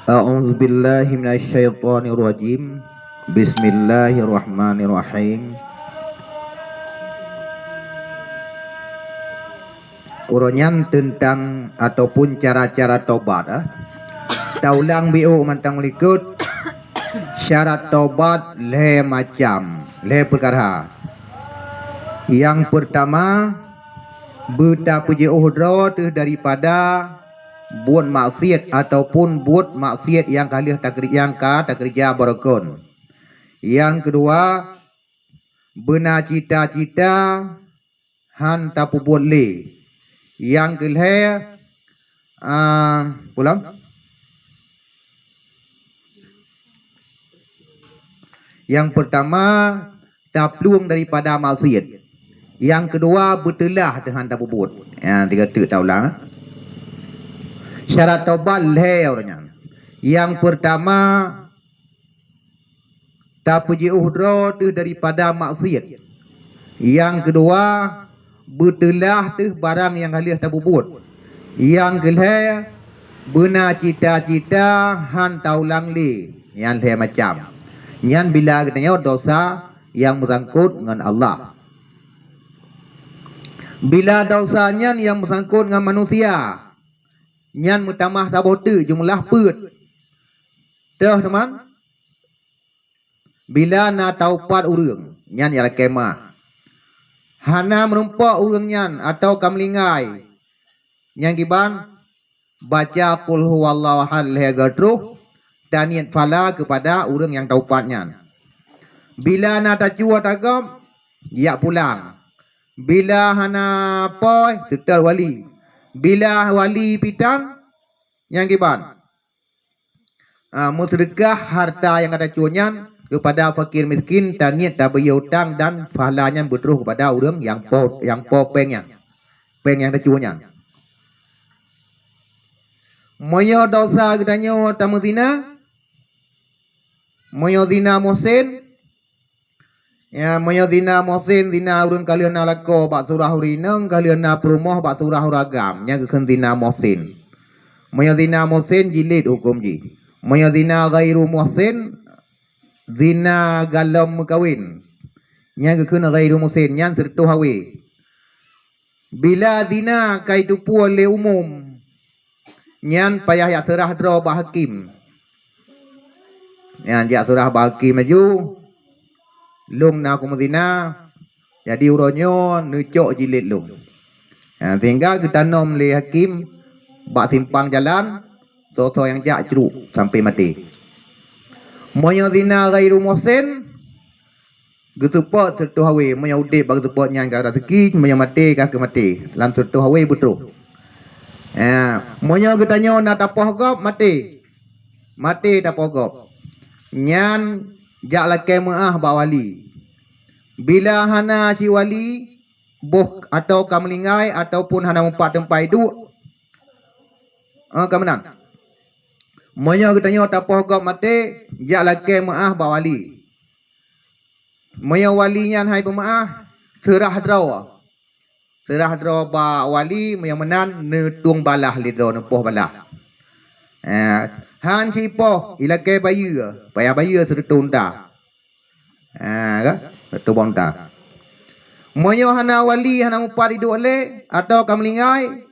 A'udzu billahi minasyaitonir rajim. Bismillahirrahmanirrahim. Uronyan tentang ataupun cara-cara taubat. Taulang biu mantang likut. Syarat taubat le macam, le perkara. Yang pertama, berta puji uhdra tu daripada buat maksiat ataupun buat maksiat yang kalih tak kerja berkon. Yang kedua, benar cita-cita han tak buat le. Yang kelih pulang. Yang pertama, tak peluang daripada maksiat. Yang kedua, betulah Tuhan tak buat. Tiga tu taulah. Syarat taubat le orangnya. Yang pertama, tak puji uhdra tu daripada maksiat. Yang kedua, betulah tu barang yang halih tak buat. Yang kelih, benar cita-cita han taulang li. Yang le macam. Yang bila katanya dosa yang bersangkut dengan Allah. Bila dosanya yang bersangkut dengan manusia, nyan mutamah sabote jumlah put. Dah teman. Bila na taupat urang, nyan ialah kemah. Hana merumpak urang nyan atau kamlingai. Nyan giban baca qul huwallahu ahad legatruh dan niat fala kepada urang yang taupatnya. Bila na tajua tagam, ya pulang. Bila hana poi, tetal wali. Bila wali pitan, yang giban. Musredekah harta yang ada cuannya kepada fakir miskin dan niat tak bayar hutang dan pahalanya berteruh kepada urang yang pengnya. Peng yang ada cuannya. Moyo dosa gedanya tamu zina. Moyo zina muhsin. Ya moyo zina muhsin zina urang kalian nalako bak surah urineng kalian na perumoh bak surah uragam nya keun zina muhsin. Moyo zina muhsin jilid hukum ji. Moyo zina ghairu muhsin zina galam kawin. Nya keun ghairu muhsin nya sertu hawe. Bila zina kaitupu oleh umum nyan payah ya serah dro ba hakim. Nyan ya serah ba hakim maju. Lung na kumazina jadi uronyo nucok jilid lung. Sehingga kita nom le hakim bak simpang jalan so yang jak ceruk sampai mati. Moyo zina ghairu muhsin getupot sertu hawe moyo udip bag tupot nyang ka rezeki moyo mati ka ke mati lan sertu hawe betul. Moyo getanyo na tapoh gop mati. Mati tapoh gop. Nyan jak lake maah ba wali. Bila hana si wali boh atau kamlingai ataupun hana mempat tempai du kemenang. Moyo getanyo tapoh gop mati jak lake maah ba wali. Moyo wali nyan hai pemaah serah draw. Serah draw ba wali moyo menan netung balah lidro nepoh balah. Han si poh ilake bayu payah bayu sertunda. Ka tu bonta. Moyo hana wali hana upari du ole atau kamlingai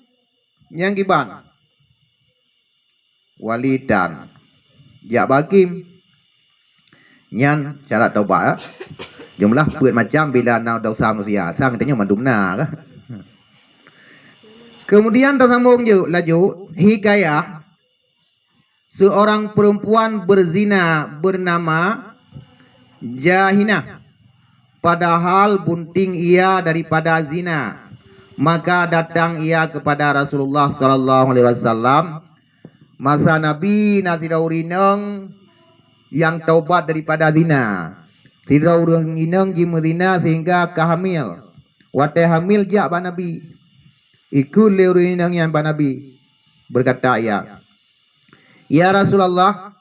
yang giban. Wali dan ya bakim nyan cara taubat. Jumlah buat macam bila nak dosa manusia sang katanya mandumna ka. Kemudian tersambung laju hikayah seorang perempuan berzina bernama Jahinah. Padahal bunting ia daripada zina. Maka datang ia kepada Rasulullah sallallahu alaihi wasallam masa Nabi nasiraurineng yang taubat daripada zina. Siraurineng jimudina sehingga kehamil. Wate hamil jak ba Nabi. Ikut leurineng yang ba Nabi. Berkata ia, ya Rasulullah,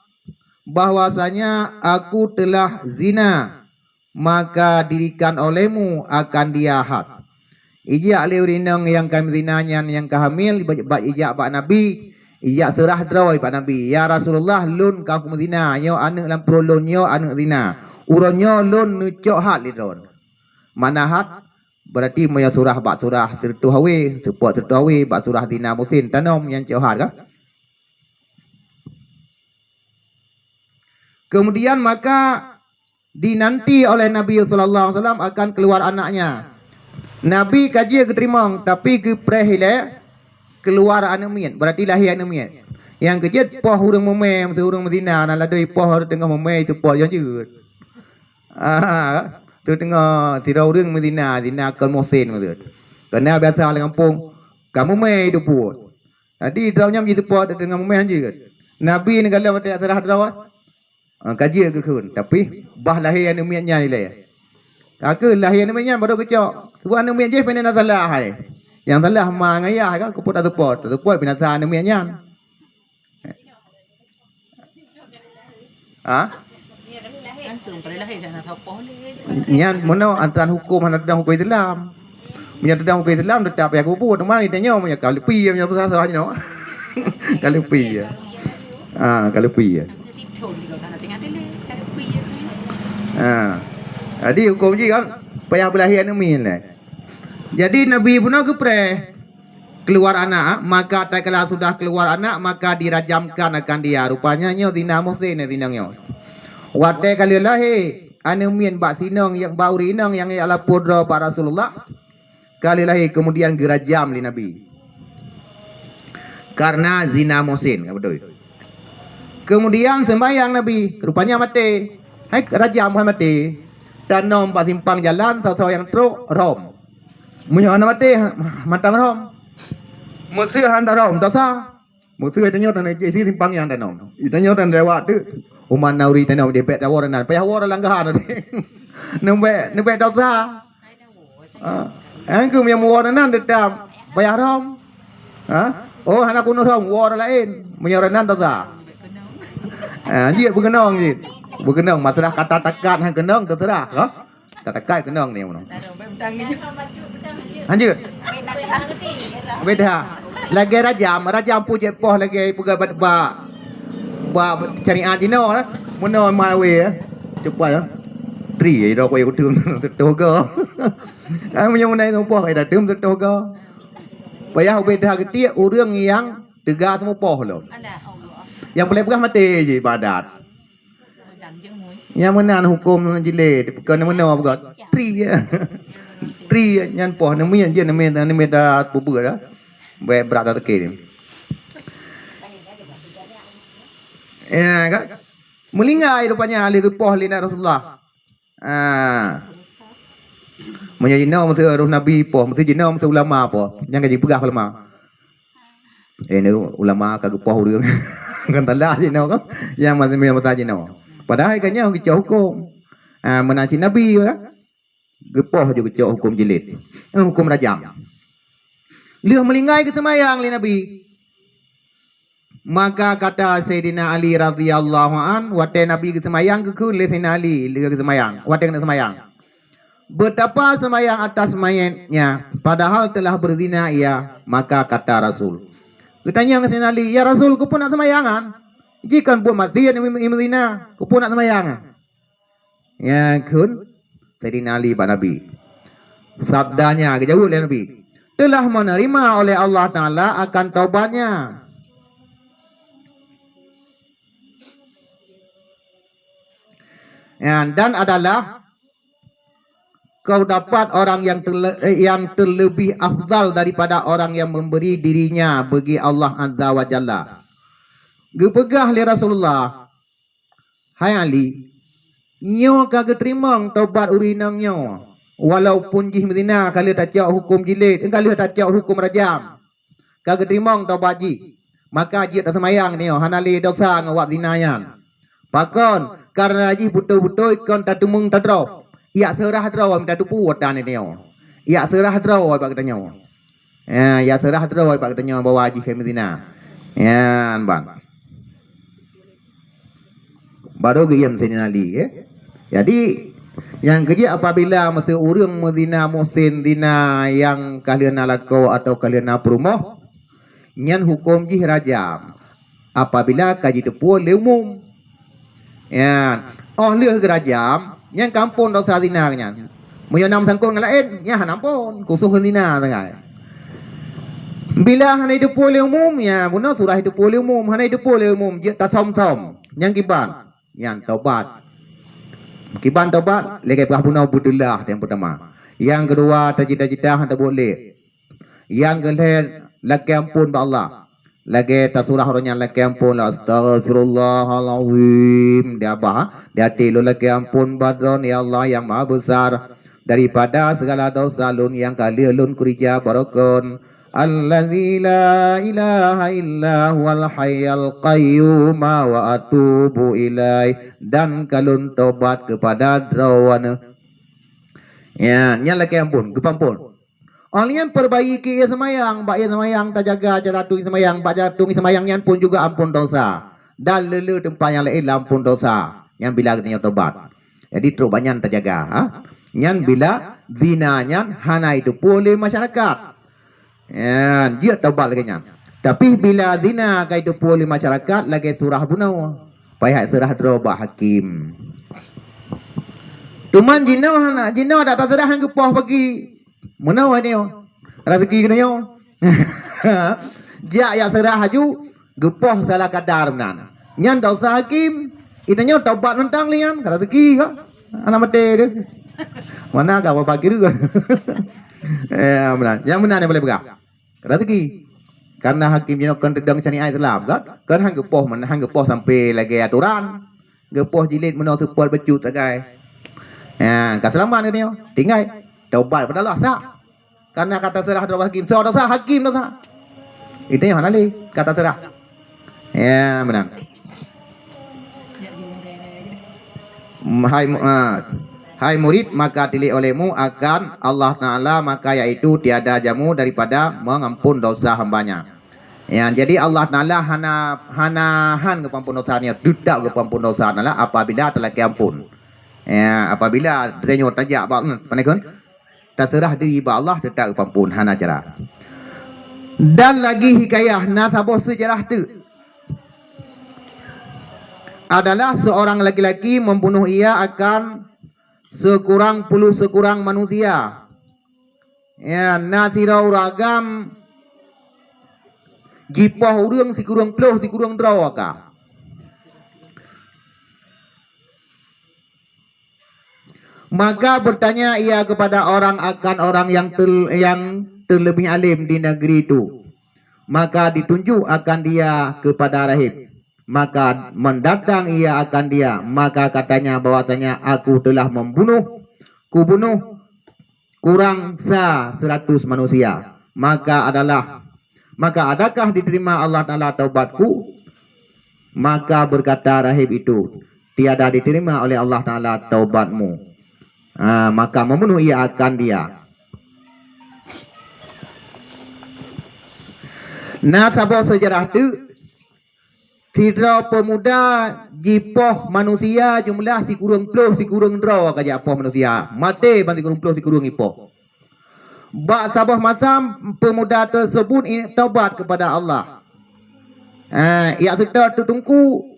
bahwasanya aku telah zina, maka dirikan olehmu akan dia had. ijak le urinang yang kami zinanya yang kehamil bak ijak bak Nabi, ijak serah droi bak Nabi. Ya Rasulullah lun ka aku zina, yo anak lam prolon yo anak zina. Uronyo lun nucok hat lidon. Mana hat berarti moya surah bak surah tertu hawe, support tertu hawe bak surah zina musin tanom yang cok hat kan? Kemudian maka dinanti oleh Nabi sallallahu alaihi wasallam akan keluar anaknya. Nabi kaji keterima tapi ke prehile keluar anak mian, berarti lahir anak mian. Yang kejut poh urang memem tu urang Madinah nak ladoi poh tengah memem tu poh yang jut. Tu tengah tirau urang Madinah dina kal mosen tu. Kena biasa orang kampung kamu memem tu poh. Tadi draunya begitu poh tengah memem jut. Nabi ni kalau mati serah drau. Kaji ke kun tapi bah lahir anak miannya ni lah. Kakak lahir anak miannya baru kecok. Tuan anak mian je pena nak salah hai. Yang salah ma ngayah kan kuput atau pot pena salah anak miannya. Langsung pada lahir sana topoh le. Yan mana antara hukum dan hukum Islam. Punya tentang hukum Islam tetap ya kubur teman ni tanya punya kalau pi punya pasal salah no. Kalau pi ya. Kalau pi ya. Jadi hukum je kan payah berlahir anak min lah. Jadi Nabi pun keluar anak, maka tak kala sudah keluar anak maka dirajamkan akan dia. Rupanya nyo zina muhsin zinangnyo. Wate kali lahir anak min bak sinong yang bau rinang yang ala pudra para Rasulullah. Kali lahir kemudian dirajam li Nabi. Karena zina muhsin, betul. Kemudian sembahyang Nabi, rupanya mati. Hai rajam mati. Dan nom pas simpang jalan saw yang truk rom. Munyo ana mati matang rom. Musuh handa rom dosa. Musuh tanyo tan isi simpang yang danom. Itanyo tan dewa tu. Uman nauri tanom depet dawaran payah war langgahan tu. Nembe dosa. Angku yang waranan dedam payah rom. Oh anak kuno rom war lain. Menyoranan dosa. Dia berkenang je. Berkenang masalah kata takat hang kenang terserah, ha? Kata takat kenang ni mana? Lanjut. Beda. Lagi rajam pujet poh lagi pegabat ba syariat dino lah. Mana mawe cepat ah. Tri ro ko tum toga. Ang punya mana tu poh ida tum toga. Payah beda ketik urang yang tegar semua poh lo. Yang boleh pegang mati je ibadat. Yang mana hukum jilid kena mana apa tri nyan poh namian je namian dah bubur dah baik berat tak ke ya kan melingai rupanya ahli poh lina Rasulullah menjadi nama mesti roh nabi poh mesti jina mesti ulama poh yang gaji pegah ulama ni ulama kagak poh urang kan talah jina kan yang masih mata jina. Padahal kanya kecok hukum. Menaci Nabi ya. Gepoh juga kecok hukum jilid. Hukum rajam. Lihat melingai ke semayang li Nabi. Maka kata Sayyidina Ali radhiyallahu an, wate Nabi ke semayang ke kun le Sayyidina Ali lihat ke semayang. Wate kena semayang. Betapa semayang atas mayatnya padahal telah berzina ia, maka kata Rasul. Ketanya ke Sayyidina Ali, ya Rasul, ku pun nak semayangan. Jika buat mati yang imzina, ku pun nak semayang. Ya kun, Sayyidina Ali pak Nabi. Sabdanya kejauh oleh Nabi. Telah menerima oleh Allah Ta'ala akan taubatnya. Ya, dan adalah kau dapat orang yang terlebih afdal daripada orang yang memberi dirinya bagi Allah Azza wa Jalla. Gepegah li Rasulullah. Hai Ali, nyo kagak terima taubat urinang nyo. Walaupun jih Medina kali tak cak hukum jilid, kali tak cak hukum rajam. Kagak terima taubat ji. Maka ji tak semayang nyo, hanali dosa ngawat zinayan. Pakon karena ji betul-betul ikon tatumung tadro. Ya serah draw minta tu puat dan nyo. Ya serah draw pak katanya. Ya serah draw pak katanya bawa ji ke Medina. Ya bang. Baru giyam Sayyidina Ali Jadi Yang ketiga, apabila masa orang menzina muhsin zina yang kalian lakau atau kalian perumah, nyan hukum jih rajam. Apabila kaji tepur le umum. Ya, oh leh gerajam, nyan kampung dosa zina nyan. Moyo nam sangkung lain, nya hanampun kusuh zina sangai. Bila hana hidup le umum ya, guna surah hidup le umum, hana hidup le umum je tasom-som. Yang kiban, yang taubat. Kiban taubat lagi berhubungan budullah yang pertama. Yang kedua tercita-cita hanta boleh. Yang kedua lagi ampun ba Allah. Lagi tasurah orangnya lagi ampun la astaghfirullahalazim. Dia apa? Dia tilu lagi ampun badron ya Allah yang maha besar daripada segala dosa lun yang kali lun kurija barakun. Allazi la ilaha illa huwal hayyul qayyum wa atubu ilaih. Dan kalun tobat kepada drawana. Ya, nya lagi ampun, kepampun. Alian perbaiki ia semayang, bak ia semayang tak jaga cara tung semayang, bak jatung semayang yang pun juga ampun dosa. Dan lele tempat yang lain ampun dosa. Yang bila katanya tobat. Jadi teruk banyak terjaga, ha? Yang bila zinanya hana itu boleh masyarakat. Ya, dia taubat lagi nya. Tapi bila zina kai itu boleh masyarakat lagi surah bunau. Payah surah drobah hakim. Tuman jinau tak terserah hang kepoh bagi. Menau ni yo. Rezeki kena yo. Jak ya serah haju gepoh salah kadar menan. Nyan dosa hakim, itanya taubat mentang lian rezeki ka. Anak mati dia. Mana kau bagi dia. Benar. Yang benar ni boleh berah. Rezeki. Karena hakim jenak kan tedang syariat Islam kan. Kan hang gepoh sampai lagi aturan. Gepoh jilid menau sepol becut sagai. Ya, kat selamat ni yo. Tinggal taubat pada Allah sah. Karena kata serah dosa hakim. So dosa hakim dosa. Itu yang mana li? Kata serah. Ya, benar. Hai murid, maka tilih olehmu akan Allah Ta'ala, maka yaitu tiada jamu daripada mengampun dosa hambanya. Ya, jadi Allah Ta'ala hanahan kepampun dosanya, tidak kepampun dosa adalah apabila telah kiampun. Ya, apabila denyo tajak panekun terserah diri ba Allah tetap kepampun hana cara. Dan lagi hikayah nasabah sejarah tu adalah seorang laki-laki membunuh ia akan sekurang manusia. Ya, nasirau ragam jipah urang si kurang puluh si kurang drawaka. Maka bertanya ia kepada orang yang terlebih alim di negeri itu. Maka ditunjuk akan dia kepada rahib. Maka mendatang ia akan dia. Maka katanya bahwasanya aku telah kubunuh kurang 100 manusia. Maka adakah diterima Allah Ta'ala taubatku? Maka berkata rahib itu, tiada diterima oleh Allah Ta'ala taubatmu. Maka membunuh ia akan dia. Nasabah sejarah itu, tidra pemuda jipoh manusia jumlah si kurang puluh si kurang draw kaja apoh manusia. Mati banti kurang puluh si kurang ipoh. Bak sabah masam pemuda tersebut taubat kepada Allah. Ia serta tungku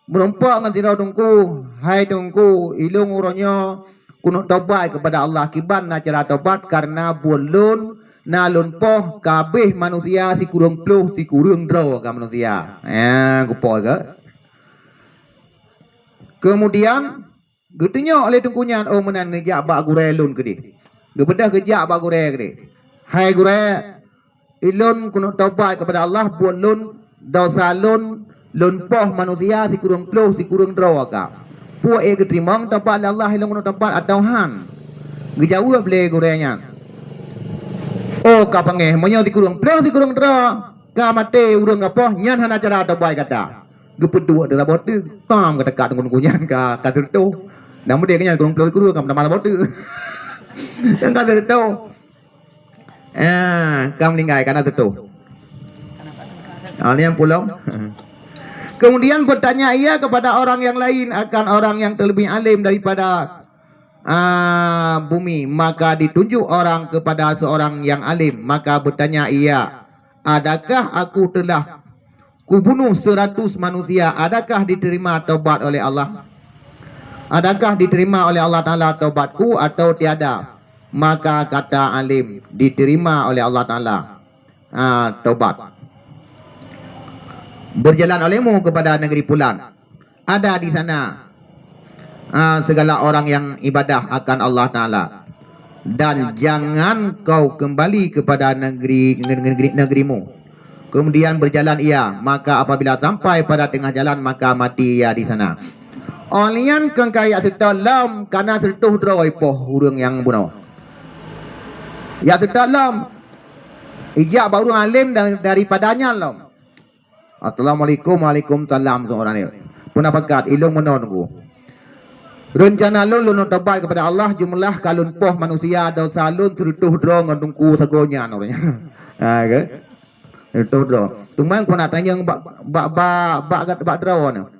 merompak dengan tidra tungku. Hai tungku, ilung urangnya kuno taubat kepada Allah. Kiban na cara taubat karena bolon nalun poh kabeh manusia si kurang puluh si kurang draw ka manusia. Gupoh ke. Kemudian getunya oleh tungkunya oh menan ngejak bak gure lun ke di. Gebedah kejak bak gure ke di. Hai gure ilun kuno taubat kepada Allah bolon dosa lun poh manusia si kurang puluh si kurang draw ka. Puak keterimang taubat Allah ilun kuno taubat atau han. Gejauh boleh gurenya. Oh kapangeh monyo di kurung dra ka mate urang apa nyan hana cara tabai kata gepedu adalah botu kam kata kat ngun-ngunyan ka tertu namu dia kanya kurung kam malah botu kan tertu kam linggai kana tertu yang pulau. Kemudian bertanya ia kepada orang yang lain akan orang yang terlebih alim daripada bumi, maka ditunjuk orang kepada seorang yang alim, maka bertanya ia, adakah aku telah kubunuh 100 manusia, adakah diterima taubat oleh Allah? Adakah diterima oleh Allah Ta'ala taubatku atau tiada? Maka kata alim, diterima oleh Allah Ta'ala taubat. Berjalan olehmu kepada negeri Pulan, ada di sana segala orang yang ibadah akan Allah Ta'ala, dan jangan kau kembali kepada negerimu. Kemudian berjalan ia, maka apabila sampai pada tengah jalan, maka mati ia di sana. Olian kang kaya serta lam kana sertuh droi poh urang yang bunuh. Ya serta lam ijak baru alim daripadanya lam. Assalamualaikum, waalaikumsalam seorang ni. Punah pakat ilung menonku. Rencana lun tobat kepada Allah jumlah kalun poh manusia dosa lun sertuh drong ngandungku sagonya nornya. Ke? Sertuh drong. Tumang ku nak tanya bak drawon.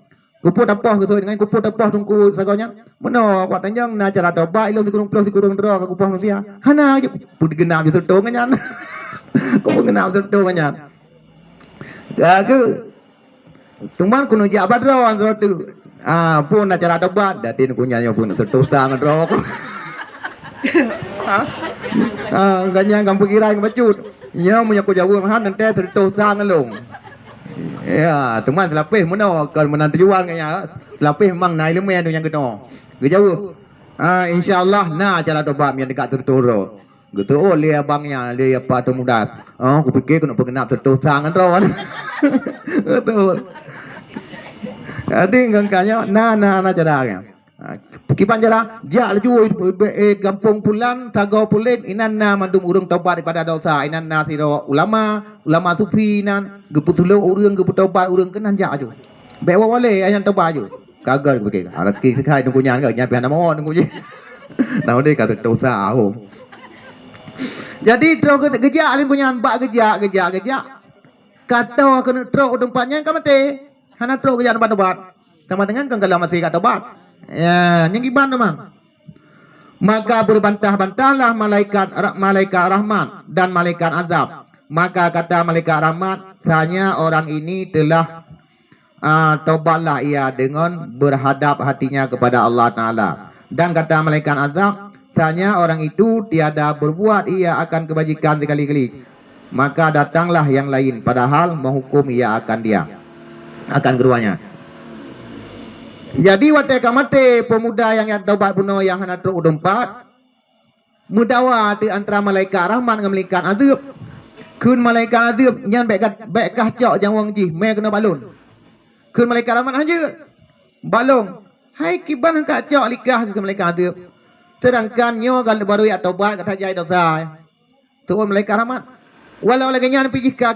Kuput apa ke tu dengan kuput apa tungku sagonya. Mana ku tanya na cara tobat ilung sikurung plus sikurung drong ku poh manusia. Hana je pun genap je sertuh ngan. Ku genap sertuh ngan. Ke? Tumang ku nujak badrawon sertuh. Pun nak cara tobat datin kunyanya pun tertosa ngadrok. Ganyang kampung kira yang bacut. Ya punya ku jauh mahan nanti tertosa ngalung. Ya, teman selapih mana kalau menan tujuan kaya. Selapih memang naik lemah tu yang kena. Jauh. Insya-Allah na cara tobat yang dekat tertoro. Gitu oh dia abangnya dia apa tu muda. Aku fikir kena bergenap tertosa ngadrok. Betul. Jadi ngangkanya na cara. Kipan cara ja laju kampung Pulan Tagaw Pulen inan na mandum urang taubat daripada dosa inan na siro ulama sufi nan geputulo urang geputobat urang kenan ja aju. Bewa wale ayan taubat aju. Kagal begitu. Alat ki sekai tunggu nyan ke nyapian nama tunggu je. Nah dia kata dosa aku. Jadi tro gejak alim punya bak gejak. Kata kena tro tempatnya kan mati. Hana tro kerja tempat-tempat. Sama dengan kan kalau masih kat tempat. Ya, yang gimana teman? Maka berbantah-bantahlah malaikat rahmat dan malaikat azab. Maka kata malaikat rahmat, hanya orang ini telah taubatlah ia dengan berhadap hatinya kepada Allah Ta'ala. Dan kata malaikat azab, hanya orang itu tiada berbuat ia akan kebajikan sekali-kali. Maka datanglah yang lain padahal menghukum ia akan dia. Akan keduanya. Jadi waktu kamate pemuda yang taubat bunuh yang hendak terudumpat mudawa di antara malaikat rahmat dengan malaikat azab. Kun malaikat azab yang baik kacau jangan ji me kena balun. Kun malaikat rahmat aja balung. Hai kiban kacau likah ke malaikat azab. Sedangkan nyo kalau baru ya taubat kata jai dosa. Tu malaikat rahmat. Walau lagi nyan pergi ke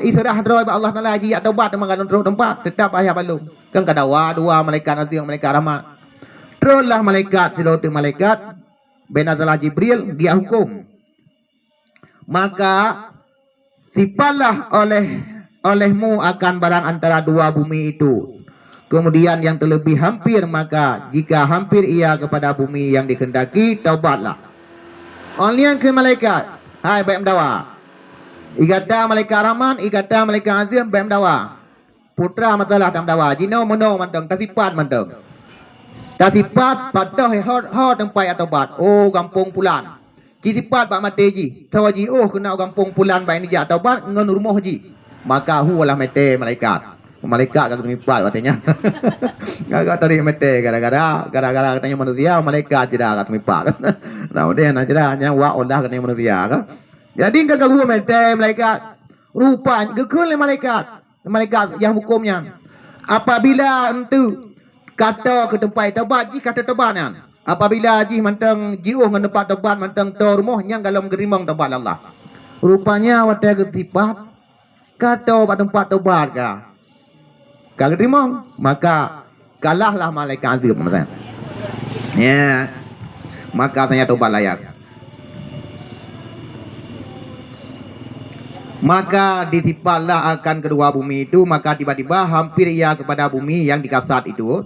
israh droi Allah Taala ji taubat dengan terus tempat tetap ayah balung. Kan kadawa dua malaikat azim malaikat rahmat. Teruslah malaikat silauti malaikat benazalah Jibril dia hukum. Maka tipalah olehmu akan barang antara dua bumi itu. Kemudian yang terlebih hampir maka jika hampir ia kepada bumi yang dikehendaki taubatlah. Olian ke malaikat. Hai baik mendawa. Igata malaikat rahman, igata malaikat azim baik mendawa. Putra masalah tam dawa. Jino mono manteng tasipat manteng. Tasipat patah hot tempat atau bat. Oh kampung Pulan. Tasipat pak mate ji. Tawaji oh kena kampung Pulan baik ni ji atau bat ngan rumah ji. Maka hu lah mate malaikat. Malaikat kagak tasipat katanya. Kagak tadi mate gara-gara katanya manusia malaikat tidak kagak tasipat. Nah dia nak cerah nya wa olah katanya manusia kan. Jadi kagak hu mate malaikat. Rupanya gekul malaikat. Malaikat yang hukumnya apabila itu kata ke tempat taubat ji kata taubatnya apabila ji mantang jiuh ngan tempat taubat mantang to rumahnya kalau gerimang taubat Allah rupanya wata ketipat kata tempat taubat ka gerimang maka kalahlah malaikat azab maksudnya ya maka saya taubat layak. Maka ditimpalah akan kedua bumi itu. Maka tiba-tiba hampir ia kepada bumi yang dikasat itu.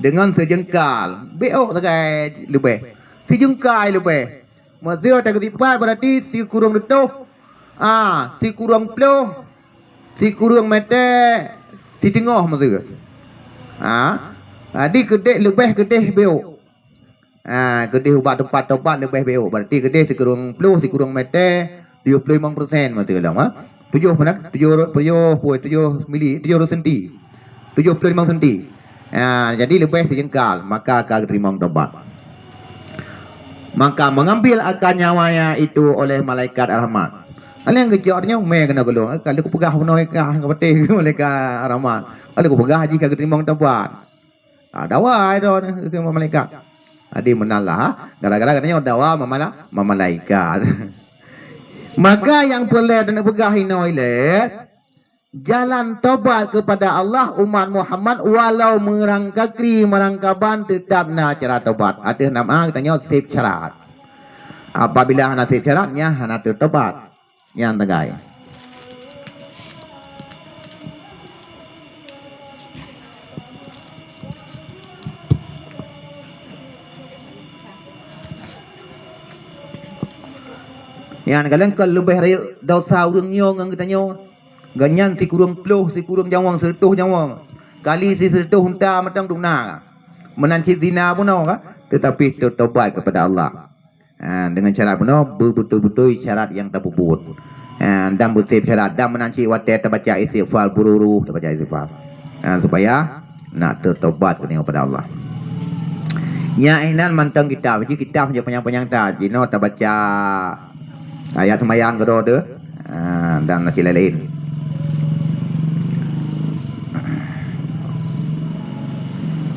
dengan sejengkal. Beok takai lebih. Sejengkal lebih. Maksudnya tak ketipat berarti si kurang detuh. Si kurang peluh. Si kurang mata. Si tengah maksudnya. Jadi kedek lebih kedek beok. Kedek ubat tempat tobat lebih beok. Berarti kedek si kurang peluh, si kurang mata 25% maksudnya lah. 7 mana? 7 mili, 7 senti. 75 senti. Jadi lebih sejengkal, maka akan terima tobat. Maka mengambil akan nyawanya itu oleh malaikat rahmat. Ada yang kejarnya kena gulung. Kalau aku pegah menoi kah kepetih malaikat rahmat. Kalau aku pegah haji kagak terima tobat. Dawa itu malaikat. Adi menalah gara-gara katanya dawa malaikat. Maka yang boleh dan pegah inoilet jalan tobat kepada Allah umat Muhammad walau merangkaban tetap na cara tobat. Ada nama katanya sif syarat. Apabila hana sif syaratnya hana tobat yang tegai. Yang kalian kalau lebih raya dosa urang nyo ngang kita nyo. Ganyan si kurang peluh, si kurang jawang, sertuh jawang. Kali si sertuh hunta matang duna. Menanci zina pun tetapi tertobat kepada Allah. Dengan syarat pun betul-betul syarat yang terpuput. Dan betul syarat dan menanci wadah terbaca istighfar bururu terbaca istighfar. Supaya nak tertobat kepada Allah. Ya inan mantang kitab, kitab je panjang-panjang tadi no terbaca ayat sembahyang kedua tu dan nasi lain.